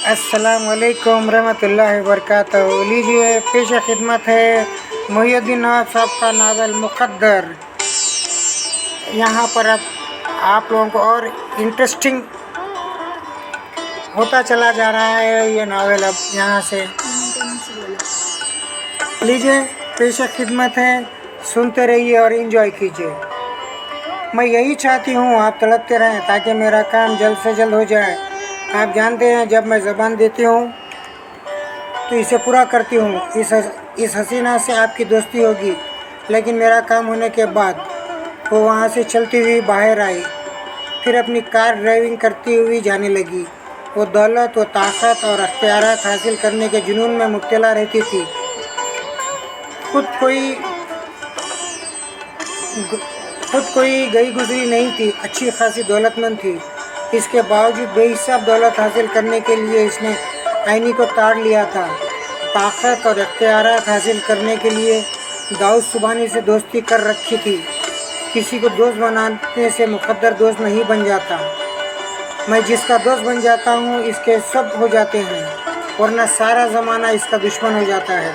अस्सलाम वालेकुम रहमतुल्लाहि वबरकातुहू। लीजिए पेश खिदमत है मुहियुद्दीन नवाब साहब का नावल मुक़द्दर। यहाँ पर अब आप लोगों को और इंटरेस्टिंग होता चला जा रहा है ये नावल। अब यहाँ से लीजिए पेश खिदमत है, सुनते रहिए और इन्जॉय कीजिए। मैं यही चाहती हूँ आप तड़पते रहें ताकि मेरा काम जल्द से जल्द हो जाए। आप जानते हैं जब मैं ज़बान देती हूँ तो इसे पूरा करती हूँ। इस हसीना से आपकी दोस्ती होगी, लेकिन मेरा काम होने के बाद वो वहाँ से चलती हुई बाहर आई, फिर अपनी कार ड्राइविंग करती हुई जाने लगी। वो दौलत, वो ताकत और अख्तियारात हासिल करने के जुनून में मुब्तला रहती थी। खुद कोई गई गुजरी नहीं थी, अच्छी खासी दौलतमंद थी। इसके बावजूद बेहिसाब दौलत हासिल करने के लिए इसने आईनी को ताड़ लिया था। ताकत और इख्तियारात हासिल करने के लिए दाऊद सुबानी से दोस्ती कर रखी थी। किसी को दोस्त बनाने से मुक़द्दर दोस्त नहीं बन जाता। मैं जिसका दोस्त बन जाता हूँ इसके सब हो जाते हैं, वरना सारा ज़माना इसका दुश्मन हो जाता है।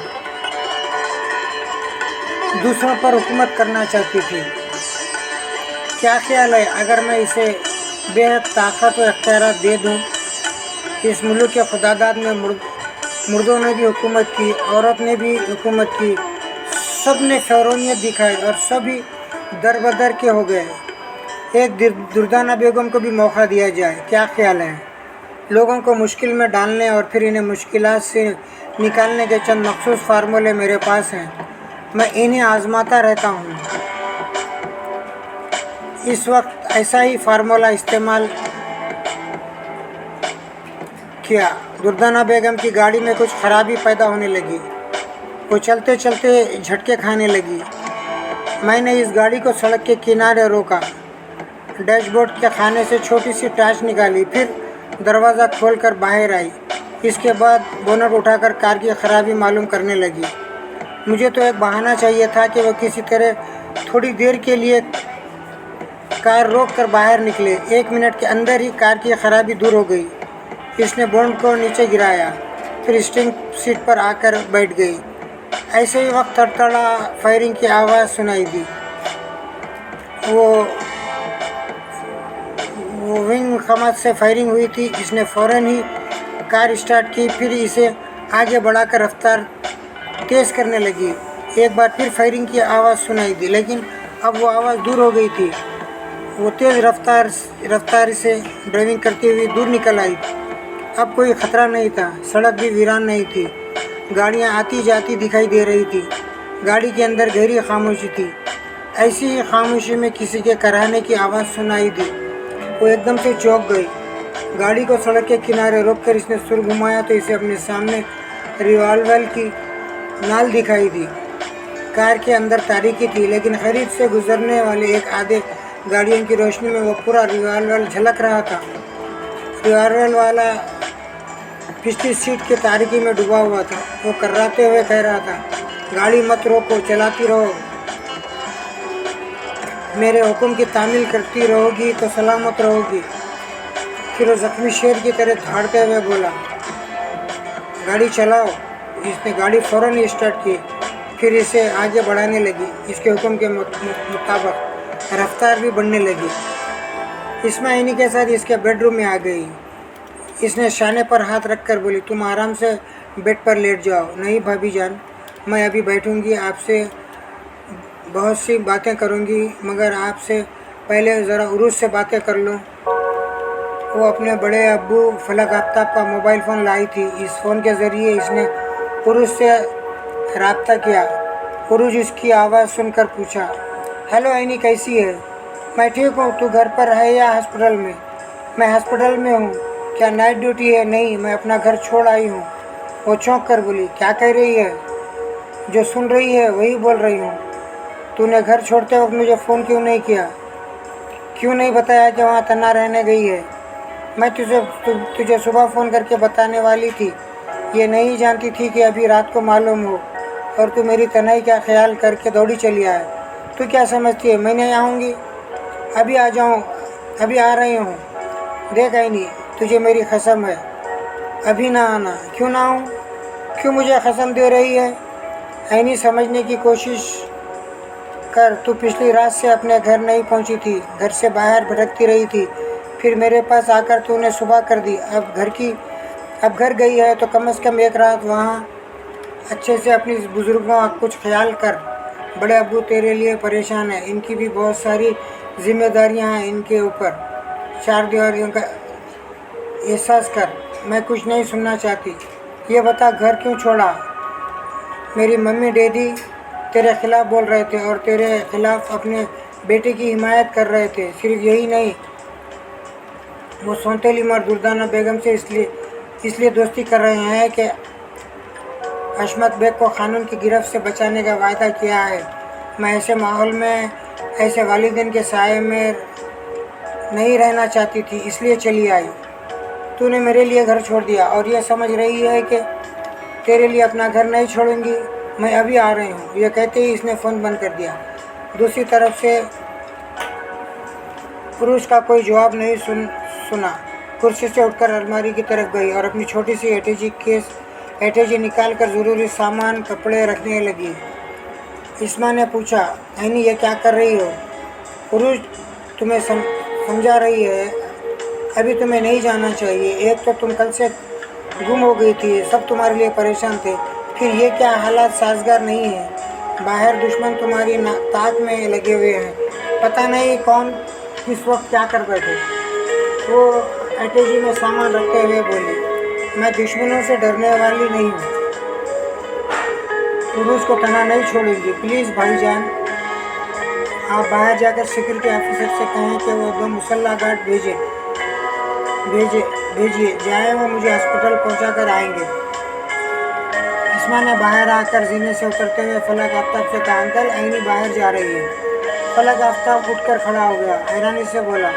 दूसरों पर हुकूमत करना चाहती थी। क्या ख्याल है अगर मैं इसे बेहद ताकत और इख्तियारात दे दूँ? इस मुल्क के खुदादाद में मुर्दों ने भी हुकूमत की, औरत ने भी हुकूमत की, सब ने फ़ौरनियत दिखाई और सभी दरबदर के हो गए। एक दुर्दाना बेगम को भी मौका दिया जाए, क्या ख्याल है? लोगों को मुश्किल में डालने और फिर इन्हें मुश्किलात से निकालने के चंद मखसूस फार्मूले मेरे पास हैं। मैं इन्हें आजमाता रहता हूँ। इस वक्त ऐसा ही फार्मूला इस्तेमाल किया। दुर्दाना बेगम की गाड़ी में कुछ खराबी पैदा होने लगी। वो चलते चलते झटके खाने लगी। मैंने इस गाड़ी को सड़क के किनारे रोका, डैशबोर्ड के खाने से छोटी सी टार्च निकाली, फिर दरवाज़ा खोलकर बाहर आई। इसके बाद बोनट उठाकर कार की खराबी मालूम करने लगी। मुझे तो एक बहाना चाहिए था कि वो किसी तरह थोड़ी देर के लिए कार रोक कर बाहर निकले। 1 मिनट के अंदर ही कार की खराबी दूर हो गई। इसने बोनट को नीचे गिराया, फिर स्टीयरिंग सीट पर आकर बैठ गई। ऐसे ही वक्त थड़थड़ा फायरिंग की आवाज़ सुनाई दी। वो विंग कमात से फायरिंग हुई थी। इसने फ़ौरन ही कार स्टार्ट की, फिर इसे आगे बढ़ाकर रफ्तार तेज़ करने लगी। एक बार फिर फायरिंग की आवाज़ सुनाई दी, लेकिन अब वो आवाज़ दूर हो गई थी। वो तेज़ रफ्तार से ड्राइविंग करती हुई दूर निकल आई। अब कोई ख़तरा नहीं था, सड़क भी वीरान नहीं थी। गाड़ियाँ आती जाती दिखाई दे रही थी। गाड़ी के अंदर गहरी खामोशी थी। ऐसी ही खामोशी में किसी के कराहने की आवाज़ सुनाई दी। वो एकदम से चौंक गई। गाड़ी को सड़क के किनारे रोककर इसने सुर घुमाया तो इसे अपने सामने रिवॉल्वर की नाल दिखाई दी। कार के अंदर तारीकी थी, लेकिन करीब से गुजरने वाले एक आधे गाड़ियों की रोशनी में वो पूरा रिवॉल्वर झलक रहा था। रिवॉल्वर वाला पिछली सीट के तारीकी में डूबा हुआ था। वो कर्राते हुए कह रहा था, गाड़ी मत रोको, चलाती रहो। मेरे हुक्म की तामील करती रहोगी तो सलामत रहोगी। फिर वो ज़ख्मी शेर की तरह दहाड़ते हुए बोला, गाड़ी चलाओ। इसने गाड़ी फ़ौरन ही स्टार्ट की, फिर इसे आगे बढ़ाने लगी। इसके हुक्म के मुताबिक रफ्तार भी बढ़ने लगी। इस्मा इन्हीं के साथ इसके बेडरूम में आ गई। इसने शाने पर हाथ रखकर बोली, तुम आराम से बेड पर लेट जाओ। नहीं भाभी जान, मैं अभी बैठूंगी, आपसे बहुत सी बातें करूंगी, मगर आपसे पहले ज़रा उरूस से बातें कर लूँ। वो अपने बड़े अब्बू फलक आफ्ताब का मोबाइल फ़ोन लाई थी। इस फ़ोन के ज़रिए इसने उरूस से रब्ता किया। उरूज उसकी आवाज़ सुनकर पूछा, हेलो आईनी, कैसी है? मैं ठीक हूँ, तू घर पर है या हॉस्पिटल में? मैं हॉस्पिटल में हूँ। क्या नाइट ड्यूटी है? नहीं, मैं अपना घर छोड़ आई हूँ। वो चौंक कर बोली, क्या कह रही है? जो सुन रही है वही बोल रही हूँ। तूने घर छोड़ते वक्त मुझे फ़ोन क्यों नहीं किया? क्यों नहीं बताया कि वहाँ तना रहने गई है? मैं तुझे सुबह फ़ोन करके बताने वाली थी। ये नहीं जानती थी कि अभी रात को मालूम हो, और तू मेरी तनाई का ख्याल करके दौड़ी चली आए। तू क्या समझती है मैं नहीं आऊँगी? अभी आ जाऊँ, अभी आ रही हूँ। देख आईनी, तुझे मेरी कसम है, ابھی نہ آنا. کیوں نہ آؤں؟ کیوں مجھے قسم دے رہی ہے؟ عینی سمجھنے کی کوشش کر. تو پچھلی رات سے اپنے گھر نہیں پہنچی تھی، گھر سے باہر بھٹکتی رہی تھی. پھر میرے پاس آ کر تو نے صبح کر دی. اب گھر گئی ہے تو کم از کم ایک رات وہاں اچھے سے اپنی بزرگوں کا کچھ خیال کر. بڑے ابو تیرے لیے پریشان ہیں، ان کی بھی بہت ساری ذمہ داریاں ہیں ان کے اوپر. چار دیواریوں کا احساس کر. میں کچھ نہیں سننا چاہتی. یہ بتا گھر کیوں چھوڑا؟ میری ممی ڈیڈی تیرے خلاف بول رہے تھے اور تیرے خلاف اپنے بیٹے کی حمایت کر رہے تھے. صرف یہی نہیں، وہ سونتیلی مار دردانہ بیگم سے اس لیے دوستی کر رہے ہیں کہ عصمت بیگ کو قانون کی گرفت سے بچانے کا وعدہ کیا ہے. میں ایسے ماحول میں ایسے والدین کے سائے میں نہیں رہنا چاہتی تھی، اس لیے چلی آئی. تو نے میرے لیے گھر چھوڑ دیا اور یہ سمجھ رہی ہے کہ تیرے لیے اپنا گھر نہیں چھوڑوں گی. میں ابھی آ رہی ہوں. یہ کہتے ہی اس نے فون بند کر دیا. دوسری طرف سے عروج کا کوئی جواب نہیں سنا. کرسی سے اٹھ کر الماری کی طرف گئی اور اپنی چھوٹی سی ایٹیجی نکال کر ضروری سامان کپڑے رکھنے لگی. اسما نے پوچھا، عینی یہ کیا کر رہی ہو؟ عروج تمہیں سمجھا رہی ہے. ابھی تمہیں نہیں جانا چاہیے. ایک تو تم کل سے گم ہو گئی تھی، سب تمہارے لیے پریشان تھے. پھر یہ کیا حالات سازگار نہیں ہیں. باہر دشمن تمہاری تاک میں لگے ہوئے ہیں. پتہ نہیں کون کس وقت کیا کر بیٹھے. وہ ایٹیجی میں سامان رکھتے ہوئے بولی، میں دشمنوں سے ڈرنے والی نہیں ہوں. عروج کو تنہا نہیں چھوڑیں گی. پلیز بھائی جان، آپ باہر جا کر سیکورٹی آفیسر سے کہیں کہ وہ 2 مسلح گارڈ بھیجیے جائیں، وہ مجھے ہاسپٹل پہنچا کر آئیں گے. اسما نے باہر آ کر زینے سے اترتے ہوئے فلک آفتاب سے کہا، انکل عینی باہر جا رہی ہے. فلک آفتاب اٹھ کر کھڑا ہو گیا، حیرانی سے بولا،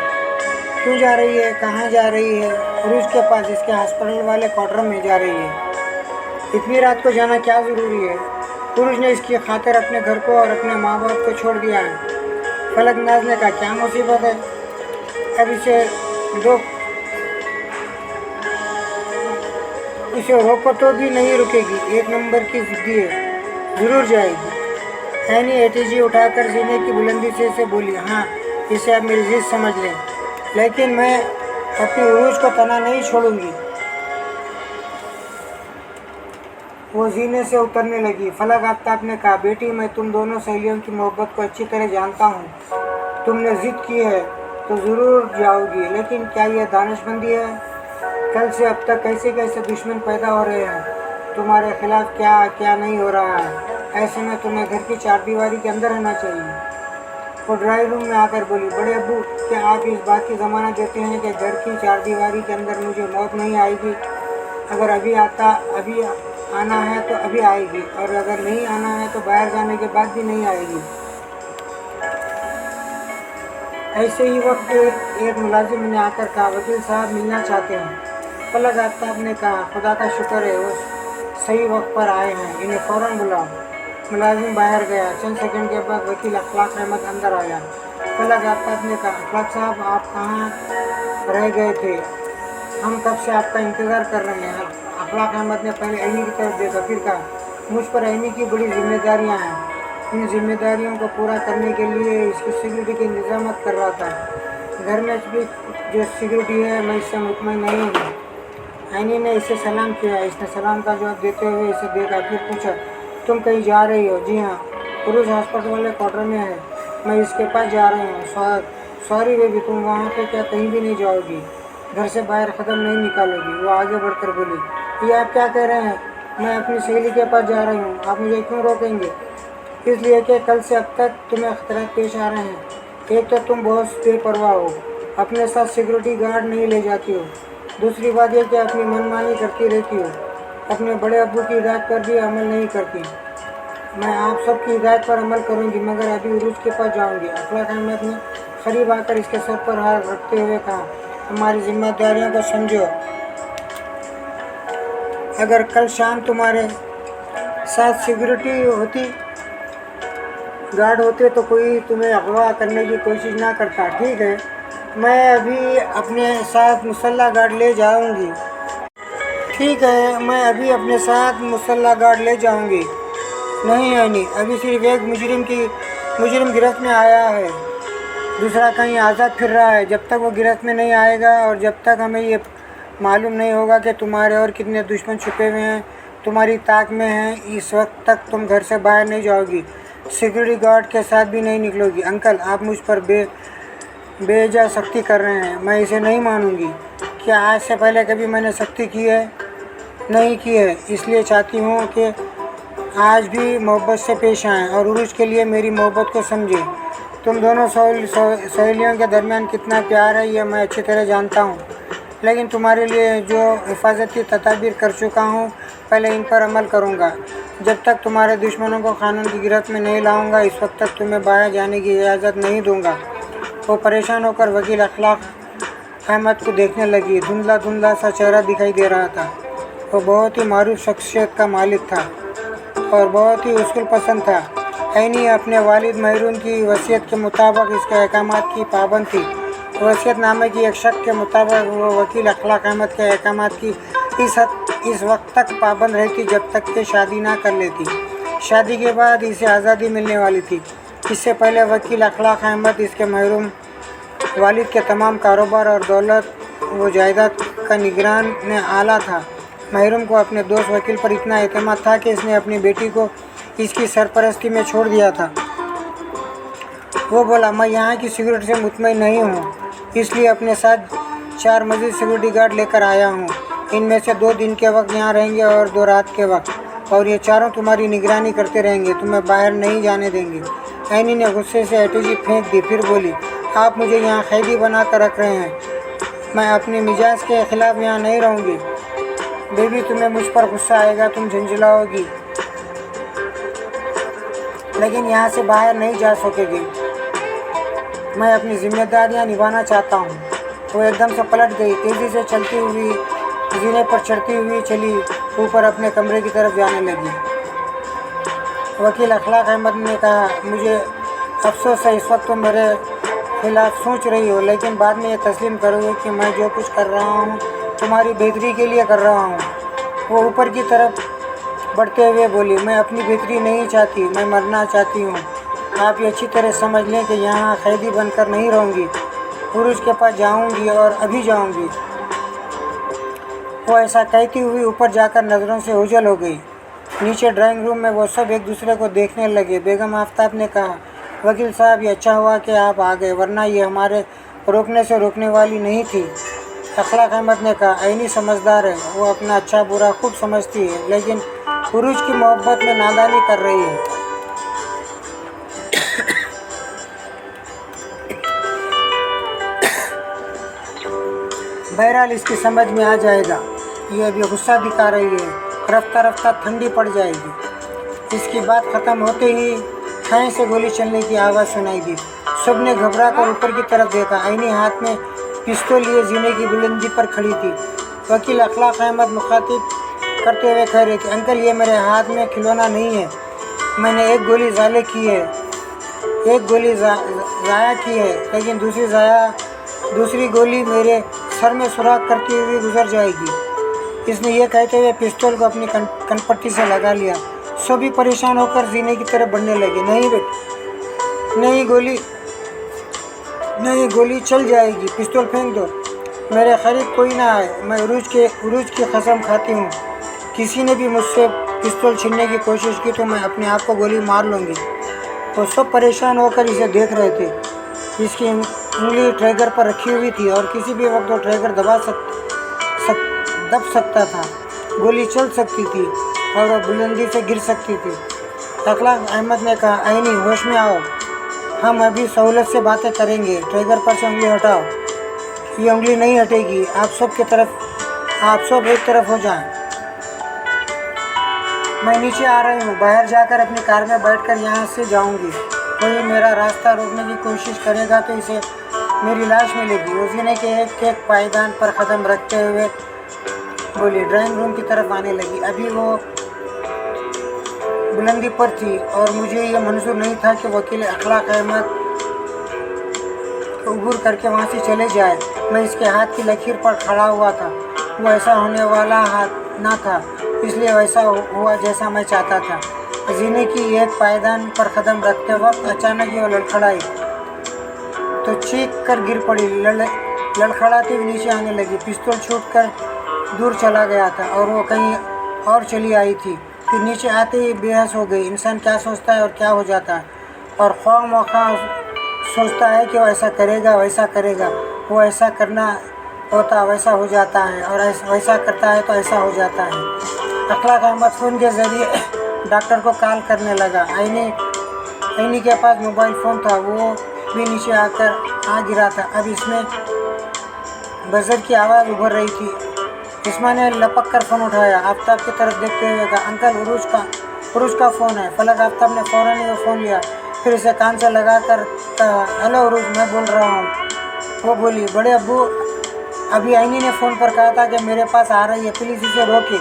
کیوں جا رہی ہے؟ کہاں جا رہی ہے؟ عروج کے پاس، اس کے ہاسپٹل والے کوارٹر میں جا رہی ہے. اتنی رات کو جانا کیا ضروری ہے؟ عروج نے اس کی خاطر اپنے گھر کو اور اپنے ماں باپ کو چھوڑ دیا ہے. فلک ناز نے کہا، کیا مصیبت ہے؟ اب اسے روکو تو بھی نہیں رکے گی. 1 نمبر کی ضدی ہے، ضرور جائے گی. عینی ایٹیجی اٹھا کر زینے کی بلندی سے اسے بولی، ہاں اسے اب میری ضد سمجھ لیں، لیکن میں اپنی عروج کو تنہا نہیں چھوڑوں گی. وہ زینے سے اترنے لگی. فلک آفتاب نے کہا، بیٹی میں تم دونوں سہیلیوں کی محبت کو اچھی طرح جانتا ہوں. تم نے ضد کی ہے تو ضرور جاؤ گی، لیکن کیا یہ دانش مندی ہے؟ کل سے اب تک کیسے دشمن پیدا ہو رہے ہیں تمہارے خلاف، کیا نہیں ہو رہا ہے. ایسے میں تمہیں گھر کی 4 دیواری کے اندر رہنا چاہیے. وہ ڈرائنگ روم میں آ کر بولی، بڑے ابو کیا آپ اس بات کی ضمانت دیتے ہیں کہ گھر کی 4 دیواری کے اندر مجھے موت نہیں آئے گی؟ اگر ابھی آنا ہے تو ابھی آئے گی، اور اگر نہیں آنا ہے تو باہر جانے کے بعد بھی نہیں آئے گی. ایسے ہی وقت ایک ملازم نے آ کر کہا، وکیل صاحب ملنا چاہتے ہیں. فلک آفتاب نے کہا، خدا کا شکر ہے وہ صحیح وقت پر آئے ہیں، انہیں فوراً بلاؤ. ملازم باہر گیا. چند سیکنڈ کے بعد وکیل اخلاق احمد اندر آیا. فلک آفتاب نے کہا، اخلاق صاحب آپ کہاں رہ گئے تھے؟ ہم کب سے آپ کا انتظار کر رہے ہیں. اخلاق احمد نے پہلے عینی کی طرف دیکھا، پھر کہا، مجھ پر عینی کی بڑی ذمہ داریاں ہیں. ان ذمہ داریوں کو پورا کرنے کے لیے اس کی سیکورٹی کے انتظامات کر رہا تھا. گھر میں بھی جو سیکورٹی ہے میں اس سے مطمئن نہیں ہوں. عینی نے اسے سلام کیا. اس نے سلام کا جواب دیتے ہوئے اسے دیکھا، پھر پوچھا، تم کہیں جا رہی ہو؟ جی ہاں، عروج ہاسپٹل والے کوارٹر میں ہے، میں اس کے پاس جا رہی ہوں. سوری بیبی، تم وہاں پہ کیا کہیں بھی نہیں جاؤ گی؟ گھر سے باہر قدم نہیں نکالو گی؟ وہ آگے بڑھ کر بولی، یہ آپ کیا کہہ رہے ہیں؟ میں اپنی سہیلی کے پاس جا رہی ہوں، آپ مجھے کیوں روکیں گے؟ اس لیے کہ کل سے اب تک تمہیں خطرات پیش آ رہے ہیں. ایک تو تم بہت بے پرواہ ہو، اپنے ساتھ سیکورٹی گارڈ نہیں لے جاتی ہو. دوسری بات یہ کہ اپنی من مانی کرتی رہتی ہو، اپنے بڑے ابو کی ہدایت پر بھی عمل نہیں کرتی. میں آپ سب کی ہدایت پر عمل کروں گی، مگر ابھی عروج کے پاس جاؤں گی. اخلاق احمد نے قریب آ کر اس کے سر پر ہاتھ رکھتے ہوئے کہا، ہماری ذمہ داریوں کو سمجھو. اگر کل شام تمہارے ساتھ سیکورٹی گارڈ ہوتے تو کوئی تمہیں اغوا کرنے کی کوشش نہ کرتا. ٹھیک ہے، میں ابھی اپنے ساتھ مسلح گارڈ لے جاؤں گی. ٹھیک ہے، میں ابھی اپنے ساتھ مسلح گارڈ لے جاؤں گی۔ نہیں عینی، ابھی صرف ایک مجرم گرفت میں آیا ہے، دوسرا کہیں آزاد پھر رہا ہے۔ جب تک وہ گرفت میں نہیں آئے گا اور جب تک ہمیں یہ معلوم نہیں ہوگا کہ تمہارے اور کتنے دشمن چھپے ہوئے ہیں، تمہاری طاق میں ہیں، اس وقت تک تم گھر سے باہر نہیں جاؤ گی، سیکورٹی گارڈ کے ساتھ بھی نہیں نکلو گی۔ انکل، آپ مجھ پر بے جا سختی کر رہے ہیں، میں اسے نہیں مانوں گی۔ کیا آج سے پہلے کبھی میں نے سختی کی ہے؟ نہیں کی ہے، اس لیے چاہتی ہوں کہ آج بھی محبت سے پیش آئیں اور عروج کے لیے میری محبت کو سمجھیں۔ تم دونوں سہیلیوں کے درمیان کتنا پیار ہے یہ میں اچھی طرح جانتا ہوں، لیکن تمہارے لیے جو حفاظتی تدابیر کر چکا ہوں، پہلے ان پر عمل کروں گا۔ جب تک تمہارے دشمنوں کو قانون کی گرفت میں نہیں لاؤں گا، اس وقت تک تمہیں باہر جانے کی اجازت نہیں دوں گا۔ وہ پریشان ہو کر وکیل اخلاق احمد کو دیکھنے لگی۔ دھندلا سا چہرہ دکھائی دے رہا تھا۔ وہ بہت ہی معروف شخصیت کا مالک تھا اور بہت ہی اصول پسند تھا۔ عینی اپنے والد محروم کی وصیت کے مطابق اس کے احکامات کی پابند تھی۔ وصیت نامے کی ایک شرط کے مطابق وہ وکیل اخلاق احمد کے احکامات کی اس وقت تک پابند رہتی جب تک کہ شادی نہ کر لیتی۔ شادی کے بعد اسے آزادی ملنے والی تھی۔ اس سے پہلے وکیل اخلاق احمد اس کے محروم والد کے تمام کاروبار اور دولت و جائیداد کا نگران اعلیٰ تھا۔ محروم کو اپنے دوست وکیل پر اتنا اعتماد تھا کہ اس نے اپنی بیٹی کو اس کی سرپرستی میں چھوڑ دیا تھا۔ وہ بولا، میں یہاں کی سیکورٹی سے مطمئن نہیں ہوں، اس لیے اپنے ساتھ 4 مزید سیکورٹی گارڈ لے کر آیا ہوں۔ ان میں سے 2 دن کے وقت یہاں رہیں گے اور 2 رات کے وقت، اور یہ چاروں تمہاری نگرانی کرتے رہیں گے، تمہیں باہر نہیں جانے دیں گے۔ عینی نے غصے سے ایٹیجی پھینک دی، پھر بولی، آپ مجھے یہاں قیدی بنا کر رکھ رہے ہیں، میں اپنی مزاج کے خلاف یہاں نہیں رہوں گی۔ بیبی، تمہیں مجھ پر غصہ آئے گا، تم جھنجھلاؤ گی، لیکن یہاں سے باہر نہیں جا سکے گی۔ میں اپنی ذمہ داریاں نبھانا چاہتا ہوں۔ وہ ایک دم سے پلٹ گئی، تیزی سے چلتی ہوئی زینے پر چڑھتی ہوئی چلی اوپر اپنے کمرے کی طرف جانے لگی۔ وکیل اخلاق احمد نے کہا، مجھے افسوس ہے، اس وقت تم میرے خلاف سوچ رہی ہو، لیکن بعد میں یہ تسلیم کرو گے کہ میں جو کچھ کر رہا ہوں تمہاری بہتری کے لیے کر رہا ہوں۔ وہ اوپر کی طرف بڑھتے ہوئے بولی، میں اپنی بہتری نہیں چاہتی، میں مرنا چاہتی ہوں۔ آپ یہ اچھی طرح سمجھ لیں کہ یہاں قیدی بن کر نہیں رہوں گی، عروج کے پاس جاؤں گی اور ابھی جاؤں گی۔ وہ ایسا کہتی ہوئی اوپر جا کر نظروں سے اوجھل ہو گئی۔ نیچے ڈرائنگ روم میں وہ سب ایک دوسرے کو دیکھنے لگے۔ بیگم آفتاب نے کہا، وکیل صاحب، یہ اچھا ہوا کہ آپ آ گئے، ورنہ یہ ہمارے روکنے سے روکنے والی نہیں تھی۔ اخلاق احمد نے کہا، عینی سمجھدار ہے، وہ اپنا اچھا برا خوب سمجھتی ہے، لیکن عروج کی محبت میں نادانی کر رہی ہے۔ بہرحال اس کی سمجھ میں آ جائے گا، یہ ابھی غصہ دکھا رہی ہے، رفتہ رفتہ ٹھنڈی پڑ جائے گی۔ اس کی بات ختم ہوتے ہی کہیں سے گولی چلنے کی آواز سنائی دی۔ سب نے گھبرا کر اوپر کی طرف دیکھا۔ عینی ہاتھ میں پستول لیے زینے کی بلندی پر کھڑی تھی۔ وکیل اخلاق احمد مخاطب کرتے ہوئے کہہ رہے تھے، انکل، یہ میرے ہاتھ میں کھلونا نہیں ہے، میں نے ایک گولی ضائع کی ہے، لیکن دوسری گولی میرے سر میں سوراخ کرتی ہوئی گزر جائے گی۔ اس نے یہ کہتے ہوئے پستول کو اپنی کنپٹی سے لگا لیا۔ سبھی پریشان ہو کر زینے کی طرف بڑھنے لگے۔ نہیں بیٹے، نہیں، گولی چل جائے گی، پستول پھینک دو، میرے قریب کوئی نہ آئے، میں عروج کی قسم کھاتی ہوں، کسی نے بھی مجھ سے پستول چھیننے کی کوشش کی تو میں اپنے آپ کو گولی مار لوں گی۔ وہ سب پریشان ہو کر اسے دیکھ رہے تھے۔ اس کی انگلی ٹریگر پر رکھی ہوئی تھی اور کسی بھی وقت وہ ٹریگر دب سکتا تھا، گولی چل سکتی تھی اور وہ بلندی سے گر سکتی تھی۔ اخلاق احمد نے کہا، عینی، ہوش میں آؤ، ہم ابھی سہولت سے باتیں کریں گے، ٹریگر پر سے انگلی ہٹاؤ۔ یہ انگلی نہیں ہٹے گی، آپ سب ایک طرف ہو جائیں۔ میں نیچے آ رہی ہوں، باہر جا کر اپنی کار میں بیٹھ کر یہاں سے جاؤں گی، کوئی میرا راستہ روکنے کی کوشش کرے گا تو اسے میری لاش ملے گی۔ وہ زینے کے ایک پائیدان پر قدم رکھتے ہوئے بولی، ڈرائنگ روم کی طرف آنے لگی۔ ابھی وہ بلندی پر تھی اور مجھے یہ منظور نہیں تھا کہ وکیل اخلاق احمد عبور کر کے وہاں سے چلے جائے۔ میں اس کے ہاتھ کی لکیر پر کھڑا ہوا تھا، وہ ایسا ہونے والا ہاتھ ना था, इसलिए वैसा हुआ जैसा मैं चाहता था। जीने की एक पायदान पर कदम रखते वक्त अचानक ही वो लड़खड़ाई तो चीख कर गिर पड़ी। लड़खड़ाती हुई नीचे आने लगी। पिस्तौल छूटकर दूर चला गया था और वो कहीं और चली आई थी। फिर नीचे आते ही बेहोश हो गई। इंसान क्या सोचता है और क्या हो जाता है, और ख्वाह मौका सोचता है कि वो ऐसा करेगा वैसा करेगा, वो ऐसा करना होता वैसा हो जाता है, और वैसा करता है तो ऐसा हो जाता है। अखलाक अहमद फ़ोन के ज़रिए डॉक्टर को कॉल करने लगा। आईनी के पास मोबाइल फ़ोन था, वो भी नीचे आ गिरा था। अब इसमें बजर की आवाज़ उभर रही थी। इस्मा ने लपक कर फ़ोन उठाया। आफ्ताब की तरफ देखते हुए कहा, अंकल उरूज का फ़ोन है। फलक आफ्ताब ने फ़ौरन ही वो फ़ोन लिया, फिर इसे कान से लगा कर कहा, हेलो उरूज, मैं बोल रहा हूँ। वो बोली, बड़े अब्बू, अभी आईनी ने फ़ोन पर कहा था कि मेरे पास आ रही है, प्लीज़ इसे रोके।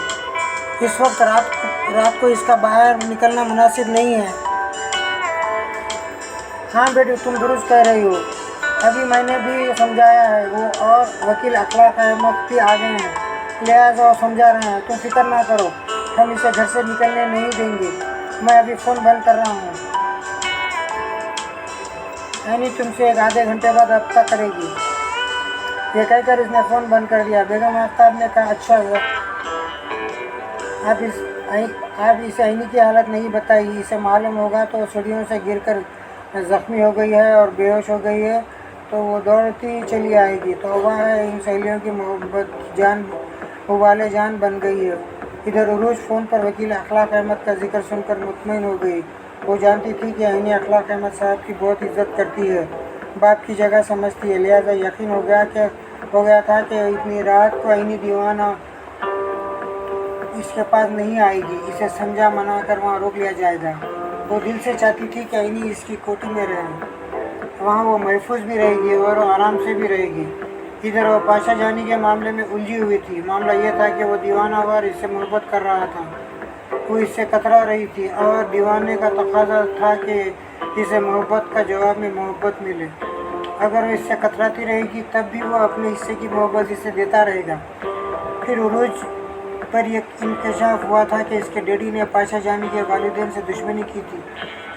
इस वक्त रात को इसका बाहर निकलना मुनासिब नहीं है। हाँ बेटी, तुम दुरुस्त कह रही हो, अभी मैंने भी समझाया है। वो और वकील अखलाक अहमद भी आ गए हैं, लिहाजा वो समझा रहे हैं। तुम फिक्र ना करो, हम इसे घर से निकलने नहीं देंगे। मैं अभी फ़ोन बंद कर रहा हूँ। यानी तुमसे एक आधे घंटे बाद रब्ता करेगी। ये कहकर इसने फ़ोन बंद कर दिया। बेगम आफ्ताब ने कहा, अच्छा आप इसे आईनी की हालत नहीं बताई। इसे मालूम होगा तो सीढ़ियों से गिरकर ज़ख्मी हो गई है और बेहोश हो गई है तो वो दौड़ती चली आएगी। तौबा है, इन सहेलियों की मोहब्बत जान उबाले जान बन गई है। इधर उरूज फ़ोन पर वकील अखलाक अहमद का जिक्र सुनकर मुतमईन हो गई। वो जानती थी कि आईनी अखलाक अहमद साहब की बहुत इज्जत करती है, बाप की जगह समझती है, लिहाजा यकीन हो गया था कि इतनी रात को आईनी दीवाना इसके पास नहीं आएगी। इसे समझा मना कर वहाँ रोक लिया जाएगा। वो दिल से चाहती थी कि आईनी इसकी कोठी में रहे, वहाँ वो महफूज भी रहेगी और वो आराम से भी रहेगी। इधर वो पाशा जानी के मामले में उलझी हुई थी। मामला ये था कि वो दीवानावार इससे मोहब्बत कर रहा था, वो इससे कतरा रही थी और दीवाने का तकाजा था कि इसे मोहब्बत का जवाब में मोहब्बत मिले। अगर वो इससे कतराती रहेगी तब भी वो अपने हिस्से की मोहब्बत इसे देता रहेगा। फिर उरूज पर यह इंकशाफ हुआ था कि इसके डैडी ने पाशा जानी के वालिदैन से दुश्मनी की थी।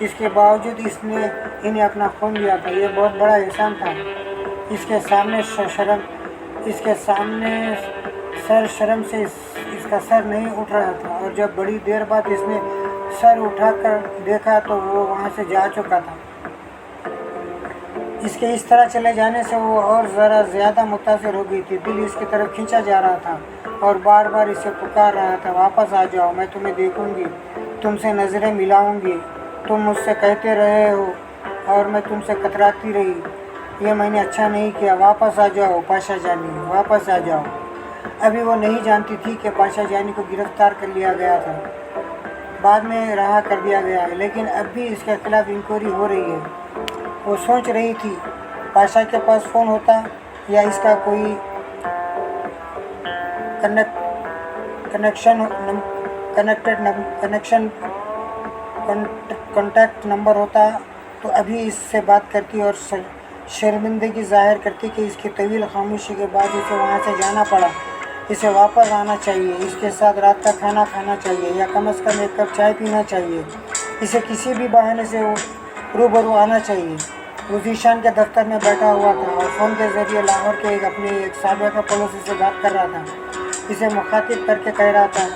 इसके बावजूद इसने इन्हें अपना खून दिया था। यह बहुत बड़ा एहसान था। इसके सामने शर्म से इसका सर नहीं उठ रहा था, और जब बड़ी देर बाद इसने सर उठाकर देखा तो वो वहाँ से जा चुका था। इसके इस तरह चले जाने से वो और ज़रा ज़्यादा मुतासिर हो गई थी। दिल इसकी तरफ खींचा जा रहा था और बार बार इसे पुकार रहा था, वापस आ जाओ, मैं तुम्हें देखूंगी, तुमसे नज़रें मिलाऊंगी। तुम मुझसे कहते रहे हो और मैं तुमसे कतराती रही। ये मैंने अच्छा नहीं किया। वापस आ जाओ पाशा जानी, वापस आ जाओ। अभी वो नहीं जानती थी कि पाशा जानी को गिरफ्तार कर लिया गया था, बाद में रहा कर दिया गया है, लेकिन अब भी इसके खिलाफ इंक्वायरी हो रही है। वो सोच रही थी, पाशा के पास फ़ोन होता या इसका कोई कॉन्टैक्ट नंबर होता तो अभी इससे बात करती और शर्मिंदगी जाहिर करती कि इसकी तवील खामोशी के बाद इसे वहाँ से जाना पड़ा। इसे वापस आना चाहिए, इसके साथ रात का खाना खाना चाहिए या कम से कम एक कप चाय पीना चाहिए। इसे किसी भी बहाने से रूबरू आना चाहिए। वो जीशान के दफ्तर में बैठा हुआ था और फ़ोन के ज़रिए लाहौर के एक साबिक़ा पड़ोसी से बात कर रहा था। इसे मुखातिब करके कह रहा था,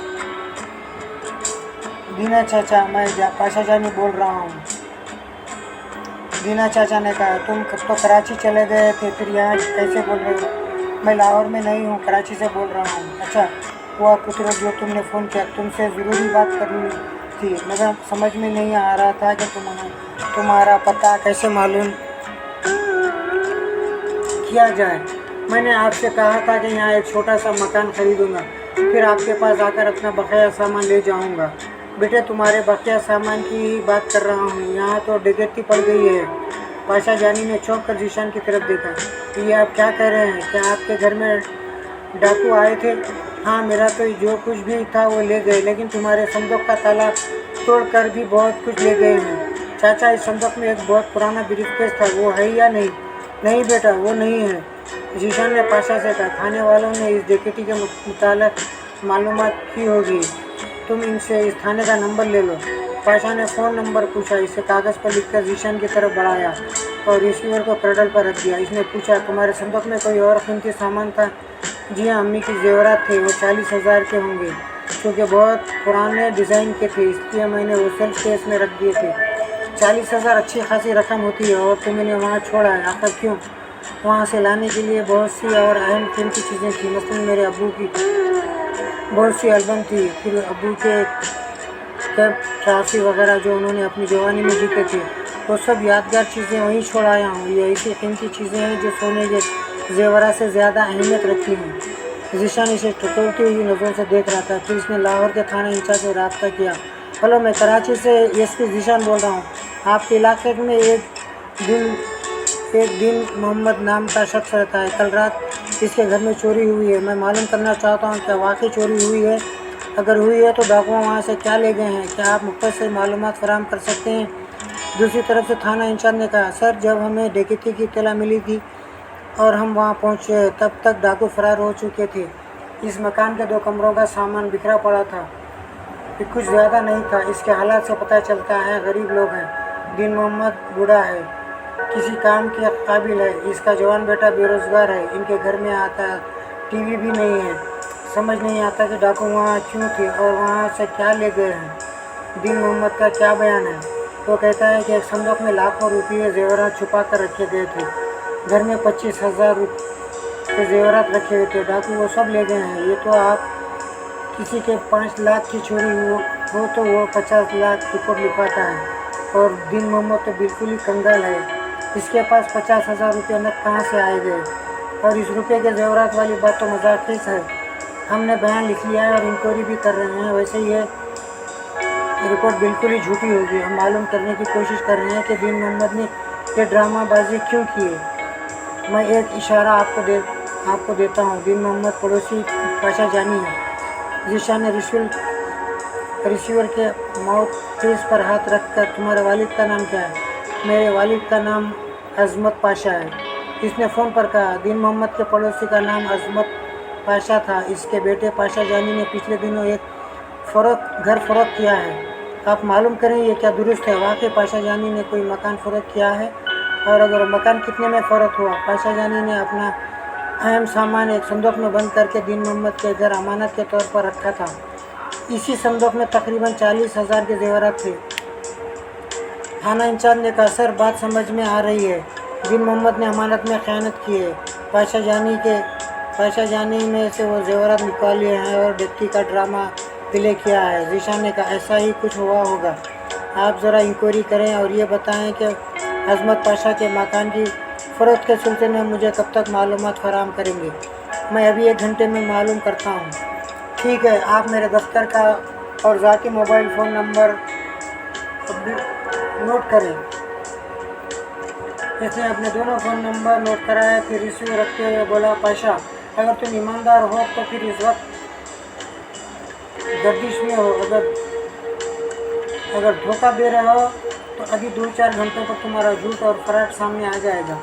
दीना चाचा, मैं पाशा जानी बोल रहा हूँ। दीना चाचा ने कहा, तुम तो कराची चले गए थे, फिर यहाँ कैसे बोल रहे हो? मैं लाहौर में नहीं हूँ, कराची से बोल रहा हूँ। अच्छा हुआ पुत्र जो तुमने फ़ोन किया, तुमसे ज़रूरी बात करनी थी, मगर समझ में नहीं आ रहा था कि तुम्हारा पता कैसे मालूम किया जाए। मैंने आपसे कहा था कि यहाँ एक छोटा सा मकान ख़रीदूँगा, फिर आपके पास आकर अपना बकाया सामान ले जाऊँगा। बेटे, तुम्हारे बकाया सामान की ही बात कर रहा हूँ, यहाँ तो डकैती पड़ गई है। पाशा जानी ने चौंक कर जीशान की तरफ देखा। ये आप क्या कह रहे हैं? क्या आपके घर में डाकू आए थे? हाँ, मेरा तो जो कुछ भी था वो ले गए, लेकिन तुम्हारे संदूक का ताला तोड़ कर भी बहुत कुछ ले गए हैं। चाचा, इस संदूक में एक बहुत पुराना ब्रीफकेस था, वो है या नहीं? नहीं बेटा, वो नहीं है, जीशान ने पाशा से कहा। खाने वालों ने इस डकैती के मालूमात की होगी, तुम इनसे इस थाने का नंबर ले लो। पाशा ने फ़ोन नंबर पूछा, इसे कागज़ पर लिखकर जीशान की तरफ बढ़ाया और रिसीवर को क्रडल पर रख दिया। इसने पूछा, तुम्हारे संदूक में कोई और कीमती सामान था? जी हाँ, अम्मी के जेवरात थे, वो 40,000 के होंगे। क्योंकि बहुत पुराने डिज़ाइन के थे, इसलिए मैंने वो सेल्फ केस में रख दिए थे। 40,000 अच्छी खासी रकम होती है और तुमने वहाँ छोड़ा है, आखिर क्यों? वहाँ से लाने के लिए बहुत सी और अहम कीमती चीज़ें थी, मसलन मेरे अब्बू की बहुत सी एल्बम थी, फिर अब्बू के कैब ट्रॉफी वगैरह जो उन्होंने अपनी जवानी में जीते थे, वो सब यादगार चीज़ें वहीं छोड़ आया हूँ। ये ऐसी कीमती चीज़ें हैं जो सोने के जेवरात से ज़्यादा अहमियत रखती हैं। जीशान इसे टटोलती हुई नज़रों से देख रहा था। फिर इसने लाहौर के थाना इंचार्ज से रब्ता किया। हेलो, मैं कराची से एसपी जीशान बोल रहा हूँ। आपके इलाके में एक दिन मोहम्मद नाम का शख्स रहता है। कल रात इसके घर में चोरी हुई है। मैं मालूम करना चाहता हूँ क्या वाकई चोरी हुई है? अगर हुई है तो डाकुओं वहाँ से क्या ले गए हैं? क्या आप मुख्तसर मालूमात फराहम कर सकते हैं? दूसरी तरफ से थाना इंचार्ज ने कहा, सर, जब हमें डकैती की इत्तला मिली थी और हम वहाँ पहुँचे तब तक डाकू फरार हो चुके थे। इस मकान के 2 कमरों का सामान बिखरा पड़ा था, ये कुछ ज़्यादा नहीं था। इसके हालात से पता चलता है गरीब लोग हैं। दिन मोहम्मद बूढ़ा है, किसी काम के काबिल है। इसका जवान बेटा बेरोज़गार है, इनके घर में आता टीवी भी नहीं है। समझ नहीं आता कि डाकू वहाँ क्यों थे और वहाँ से क्या ले गए हैं। दिन मोहम्मद का क्या बयान है? वो कहता है कि एक संदूक में लाखों रुपये जेवरात छुपा कर रखे गए थे। घर में 25,000 रुपये जेवरात रखे हुए थे, डाकू वो सब ले गए हैं। ये तो आप किसी के 5 लाख की चोरी हो तो वो 50 लाख रिपोर्ट लिखवाता है और दिन मोहम्मद तो बिल्कुल ही कंगाल है। इसके पास 50,000 रुपये नकद कहाँ से आए गए? और इस रुपये के जेवरात वाली बात तो मजाकिस है। हमने बयान लिख लिया है और इंक्वायरी भी कर रहे हैं। वैसे ये रिपोर्ट बिल्कुल ही झूठी होगी। हम मालूम करने की कोशिश कर रहे हैं कि दिन मोहम्मद ने ये ड्रामाबाजी क्यों की है। मैं एक इशारा आपको देता हूँ। दिन मोहम्मद पड़ोसी पाशा जानी है। जीशान ने रिसीवर के माउथपीस पर हाथ रखकर, तुम्हारे वालिद का नाम क्या है? मेरे वालिद का नाम अजमत पाशा है, इसने फ़ोन पर कहा। दिन मोहम्मद के पड़ोसी का नाम अजमत पाशा था। इसके बेटे पाशा जानी ने पिछले दिनों एक घर फ़रोख्त किया है। आप मालूम करें ये क्या दुरुस्त है? वाकई पाशा जानी ने कोई मकान फ़रोख्त किया है? और अगर मकान कितने में फ़रोख्त हुआ? पाशा जानी ने अपना अहम सामान एक संदूक में बंद करके दिन मोहम्मद के घर अमानत के तौर पर रखा था। इसी संदूक में तकरीबन 40,000 के जेवरात थे। थाना इंचार्ज ने कहा, सर, बात समझ में आ रही है। दिन मोहम्मद ने अमानत में खयानत की है। पाशा जानी में से वो जेवरात निकाल लिए हैं और डकैती का ड्रामा प्ले किया है। जीशान ने कहा, ऐसा ही कुछ हुआ होगा। आप ज़रा इंक्वायरी करें और ये बताएं कि अजमत पाशा के मकान की फ़रोख्त के सिलसिले में मुझे कब तक मालूमात फराहम करेंगे? मैं अभी 1 घंटे में मालूम करता हूँ। ठीक है, आप मेरे दफ्तर का और ज़ाती मोबाइल फ़ोन नंबर नोट करें। इसने अपने दोनों फ़ोन नंबर नोट कराया, फिर रिसीवर रखते हुए बोला, पाशा, अगर तुम ईमानदार हो तो फिर इस वक्त गर्दिश में हो। अगर धोखा दे रहे हो तो अभी 2-4 घंटों पर तुम्हारा झूठ और फराड सामने आ जाएगा।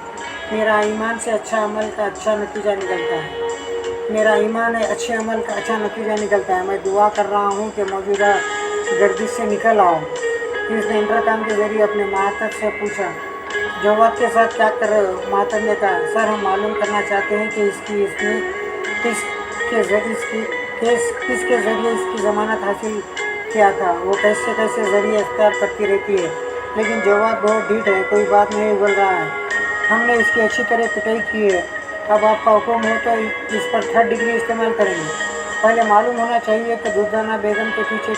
मेरा ईमान से अच्छा अमल का अच्छा नतीजा निकलता है। मेरा ईमान है, अच्छे अमल का अच्छा नतीजा निकलता है। मैं दुआ कर रहा हूँ कि मौजूदा गर्दिश से निकल आओ। इसने इंटरकॉम के जरिए अपने मातहत से पूछा, जवाब के साथ क्या कर रहे हो? मातहत ने कहा, सर, हम मालूम करना चाहते हैं कि किसके ज़रिए इसकी ज़मानत हासिल किया था। वो कैसे ज़रिए इख्तियार करती रहती है, लेकिन जवाब बहुत ढीठ है, कोई बात नहीं उगल रहा है। हमने इसकी अच्छी तरह पिटाई की है। अब आपका हुक्म हो तो इस पर 3rd डिग्री इस्तेमाल करेंगे। पहले मालूम होना चाहिए कि दुर्दाना बेगम के पीछे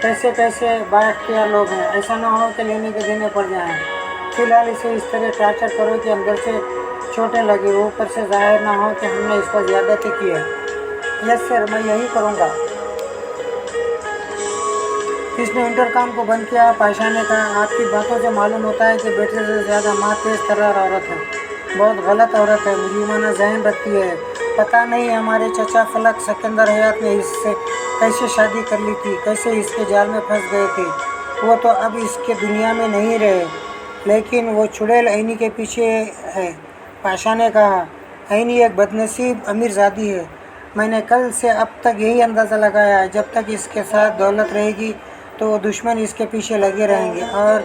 कैसे बाइख्तियार लोग हैं। ऐसा ना हो कि लेने के देने पड़ जाएं। फिलहाल इसे इस तरह टार्चर करो कि अंदर से चोटें लगे, ऊपर से जाहिर ना हो कि हमने इस पर ज़्यादती की है। यस सर, मैं यही करूँगा। इसने इंटरकॉम को बंद किया। पाशा ने कहा, आपकी बातों से मालूम होता है कि बेटे से ज़्यादा माँ तेज तर्रार औरत है, बहुत गलत औरत है, मुजरिमाना ज़हन रखती है। पता नहीं हमारे चचा फलक सिकंदर हयात ने इससे कैसे शादी कर ली थी, कैसे इसके जाल में फंस गए थे। वो तो अब इसके दुनिया में नहीं रहे, लेकिन वो चुड़ैल ऐनी के पीछे है। पाशा ने कहा, ऐनी एक बदनसीब अमीरजादी है। میں نے کل سے اب تک یہی اندازہ لگایا ہے، جب تک اس کے ساتھ دولت رہے گی تو وہ دشمن اس کے پیچھے لگے رہیں گے، اور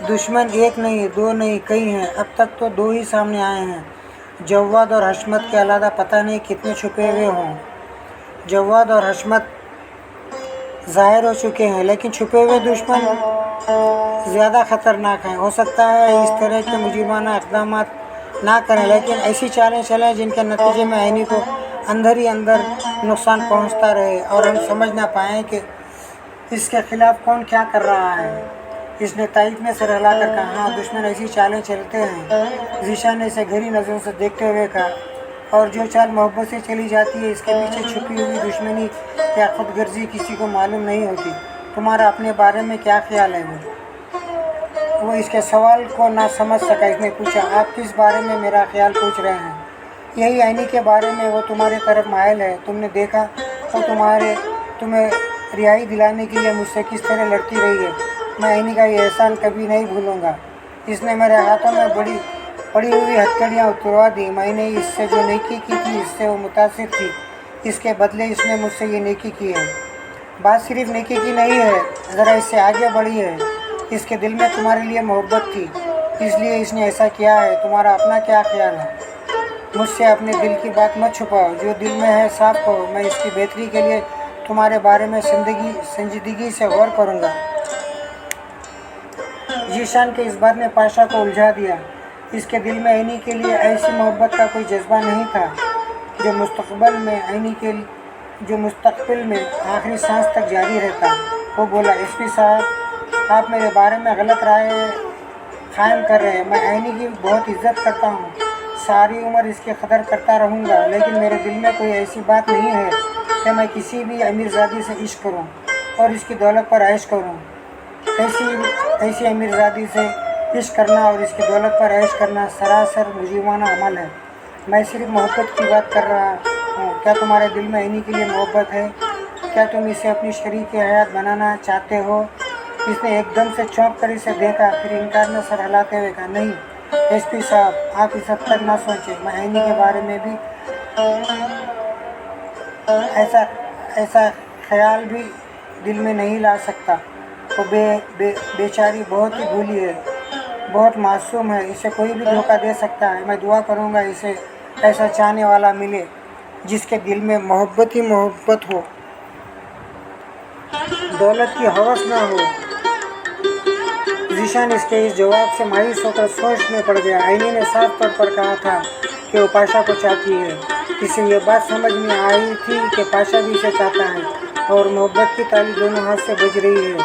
دشمن ایک نہیں، دو نہیں، کئی ہیں۔ اب تک تو 2 ہی سامنے آئے ہیں، جواد اور حشمت کے علاوہ پتہ نہیں کتنے چھپے ہوئے ہوں۔ جواد اور حشمت ظاہر ہو چکے ہیں، لیکن چھپے ہوئے دشمن زیادہ خطرناک ہیں۔ ہو سکتا ہے اس طرح کے مجرمانہ اقدامات نہ کریں، لیکن ایسی چالیں چلیں جن کے نتیجے میں عینی کو اندر ہی اندر نقصان پہنچتا رہے اور ہم سمجھ نہ پائیں کہ اس کے خلاف کون کیا کر رہا ہے۔ اس نے تائید میں سر ہلا کر کہا، ہاں دشمن ایسی چالیں چلتے ہیں۔ ذیشان نے اسے گہری نظروں سے دیکھتے ہوئے کہا، اور جو چال محبت سے چلی جاتی ہے اس کے پیچھے چھپی ہوئی دشمنی یا خود غرضی کسی کو معلوم نہیں ہوتی۔ تمہارا اپنے بارے میں کیا خیال ہے؟ وہ اس کے سوال کو نہ سمجھ سکا۔ اس نے پوچھا، آپ کس بارے میں میرا خیال پوچھ رہے ہیں؟ یہی عینی کے بارے میں۔ وہ تمہاری طرف مائل ہے، تم نے دیکھا وہ تمہیں رہائی دلانے کے لیے مجھ سے کس طرح لڑتی رہی ہے۔ میں عینی کا یہ احسان کبھی نہیں بھولوں گا۔ اس نے میرے ہاتھوں میں پڑی ہوئی ہتھکڑیاں اتروا دی۔ میں نے اس سے جو نیکی کی تھی اس سے وہ متاثر تھی، اس کے بدلے اس نے مجھ سے یہ نیکی کی ہے۔ بات صرف نیکی کی نہیں ہے، ذرا اس سے آگے بڑھی ہے۔ اس کے دل میں تمہارے لیے محبت تھی، اس لیے اس نے ایسا کیا ہے۔ تمہارا اپنا کیا خیال ہے؟ مجھ سے اپنے دل کی بات مت چھپاؤ، جو دل میں ہے صاف کہو۔ میں اس کی بہتری کے لیے تمہارے بارے میں سنجیدگی سے غور کروں گا۔ ذیشان کے اس بات نے پاشا کو الجھا دیا۔ اس کے دل میں عینی کے لیے ایسی محبت کا کوئی جذبہ نہیں تھا جو مستقبل میں آخری سانس تک جاری رہتا۔ وہ بولا، ایس پی صاحب، آپ میرے بارے میں غلط رائے قائم کر رہے ہیں۔ میں عینی کی بہت عزت کرتا ہوں، ساری عمر اس کی قدر کرتا رہوں گا، لیکن میرے دل میں کوئی ایسی بات نہیں ہے کہ میں کسی بھی امیرزادی سے عشق کروں اور اس کی دولت پر عیش کروں۔ ایسی امیرزادی سے عشق کرنا اور اس کی دولت پر عیش کرنا سراسر مجرمانہ عمل ہے۔ میں صرف محبت کی بات کر رہا ہوں۔ کیا تمہارے دل میں عینی کے لیے محبت ہے؟ کیا تم اسے اپنی شریک حیات بنانا چاہتے ہو؟ اس نے ایک دم سے چونک کر اسے دیکھا، پھر انکار میں سر ہلاتے ہوئے کہا، نہیں ایس پی صاحب، آپ اس حد تک نہ سوچیں۔ میں عینی کے بارے میں بھی ایسا خیال بھی دل میں نہیں لا سکتا۔ وہ بیچاری بہت ہی بھولی ہے، بہت معصوم ہے، اسے کوئی بھی دھوکہ دے سکتا ہے۔ میں دعا کروں گا اسے ایسا چاہنے والا ملے جس کے دل میں محبت ہی محبت ہو، دولت کی ہوس نہ ہو۔ ذیشان اس کے اس جواب سے مایوس ہو کر سوچ میں پڑ گیا۔ عینی نے صاف طور پر کہا تھا کہ وہ پاشا کو چاہتی ہے۔ اسے یہ بات سمجھ میں آئی تھی کہ پاشا بھی اسے چاہتا ہے اور محبت کی تالی دونوں ہاتھ سے بج رہی ہے۔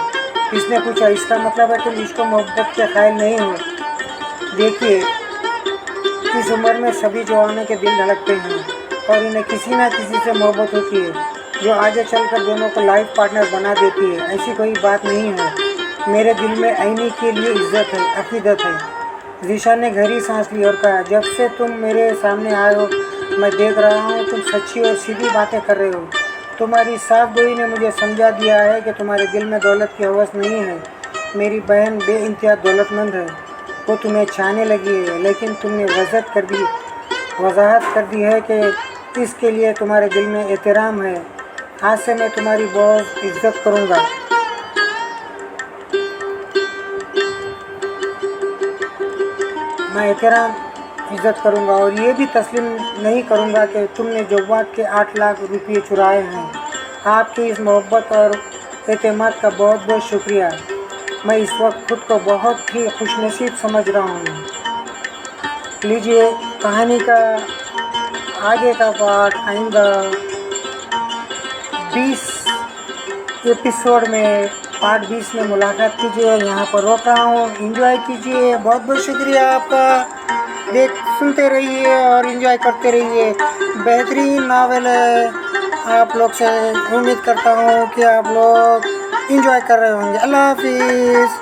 اس نے پوچھا، اس کا مطلب ہے تم عشق و محبت کے قائل نہیں ہو؟ دیکھیے، اس عمر میں سبھی جوانوں کے دل دھڑکتے ہیں اور انہیں کسی نہ کسی سے محبت ہوتی ہے جو آگے چل کر دونوں کو لائف پارٹنر بنا دیتی ہے۔ ایسی کوئی بات نہیں ہے۔ میرے دل میں عینی کے لیے عزت ہے، عقیدت ہے۔ ذیشان نے گہری سانس لی اور کہا، جب سے تم میرے سامنے آئے ہو میں دیکھ رہا ہوں تم سچی اور سیدھی باتیں کر رہے ہو۔ تمہاری صاف گوئی نے مجھے سمجھا دیا ہے کہ تمہارے دل میں دولت کی ہوس نہیں ہے۔ میری بہن بے انتہا دولت مند ہے، وہ تمہیں چاہنے لگی ہے، لیکن تم نے وضاحت کر دی ہے کہ اس کے لیے تمہارے دل میں احترام ہے۔ آج سے میں تمہاری بہت عزت کروں گا۔ میں عزت کروں گا اور یہ بھی تسلیم نہیں کروں گا کہ تم نے جواد کے 8 لاکھ روپے چرائے ہیں۔ آپ کی اس محبت اور اعتماد کا بہت بہت شکریہ۔ میں اس وقت خود کو بہت ہی خوش نصیب سمجھ رہا ہوں۔ لیجیے، کہانی کا آگے کا پارٹ آئندہ 20 ایپیسوڈ میں پارٹ 20 میں ملاقات کیجیے۔ یہاں پر روک رہا ہوں، انجوائے کیجیے۔ بہت بہت شکریہ آپ کا۔ سنتے رہیے اور انجوائے کرتے رہیے۔ بہترین ناول ہے، آپ لوگ سے امید کرتا ہوں کہ آپ لوگ انجوائے کر رہے ہوں گے۔ اللہ حافظ۔